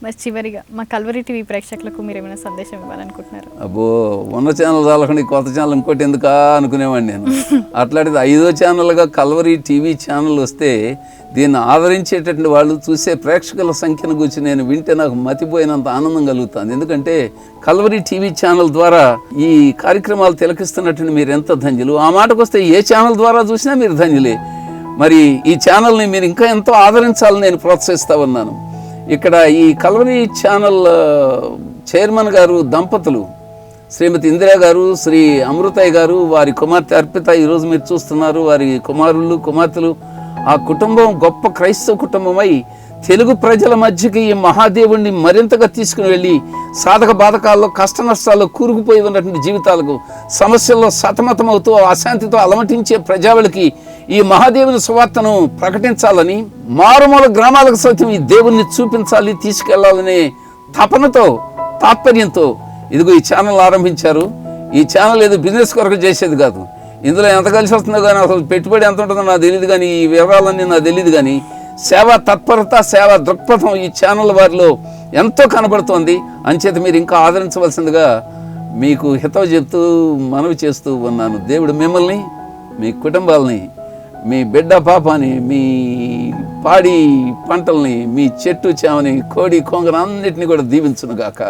మరి చివరిగా మా కల్వరి టీవీ ప్రేక్షకులకు మీరు ఏమైనా సందేశం ఇవ్వాలనుకుంటున్నారు? అబ్బో, ఉన్న ఛానల్ చాలకండి కొత్త ఛానల్ ఇంకోటి ఎందుకా అనుకునేవాడిని నేను. అట్లాంటిది 5వ ఛానల్గా కల్వరి టీవీ ఛానల్ వస్తే దీన్ని ఆదరించేటటువంటి వాళ్ళు చూసే ప్రేక్షకుల సంఖ్యను గురించి నేను వింటే నాకు మతిపోయినంత ఆనందం కలుగుతుంది. ఎందుకంటే కల్వరి టీవీ ఛానల్ ద్వారా ఈ కార్యక్రమాలు తిలకిస్తున్నటువంటి మీరు ఎంత ధన్యులు. ఆ మాటకు వస్తే ఏ ఛానల్ ద్వారా చూసినా మీరు ధన్యులే. మరి ఈ ఛానల్ని మీరు ఇంకా ఎంతో ఆదరించాలని నేను ప్రోత్సహిస్తూ ఉన్నాను. ఇక్కడ ఈ కల్వరి ఛానల్ చైర్మన్ గారు దంపతులు శ్రీమతి ఇందిరా గారు, శ్రీ అమృతయ్య గారు, వారి కుమార్తె అర్పిత, ఈరోజు మీరు చూస్తున్నారు, వారి కుమారులు కుమార్తెలు, ఆ కుటుంబం గొప్ప క్రైస్తవ కుటుంబమై తెలుగు ప్రజల మధ్యకి ఈ మహాదేవుణ్ణి మరింతగా తీసుకుని వెళ్ళి సాధక బాధకాల్లో కష్ట నష్టాల్లో కూరుకుపోయి ఉన్నటువంటి జీవితాలకు సమస్యల్లో సతమతమవుతూ అశాంతితో అలమటించే ప్రజావులకి ఈ మహాదేవుని సువార్తను ప్రకటించాలని, మారుమూల గ్రామాలకు సైతం ఈ దేవుణ్ణి చూపించాలి, తీసుకెళ్లాలనే తపనతో తాత్పర్యంతో ఇదిగో ఈ ఛానల్ ఆరంభించారు. ఈ ఛానల్ ఏదో బిజినెస్ కొరకు చేసేది కాదు. ఇందులో ఎంత కలిసి వస్తుందో కానీ, అసలు పెట్టుబడి ఎంత ఉంటుందో నాకు తెలియదు కానీ, ఈ వివరాలన్నీ నాకు తెలియదు కానీ, సేవా తత్పరత, సేవా దృక్పథం ఈ ఛానల్ వారిలో ఎంతో కనబడుతోంది. అంచేత మీరు ఇంకా ఆదరించవలసిందిగా మీకు హితవు చెప్తూ మనవి చేస్తూ ఉన్నాను. దేవుడు మిమ్మల్ని, మీ కుటుంబాలని, మీ బిడ్డ పాపాని, మీ పాడి పంటల్ని, మీ చెట్టు చేమని, కోడి కొంగను అన్నిటినీ కూడా దీవించునుగాక.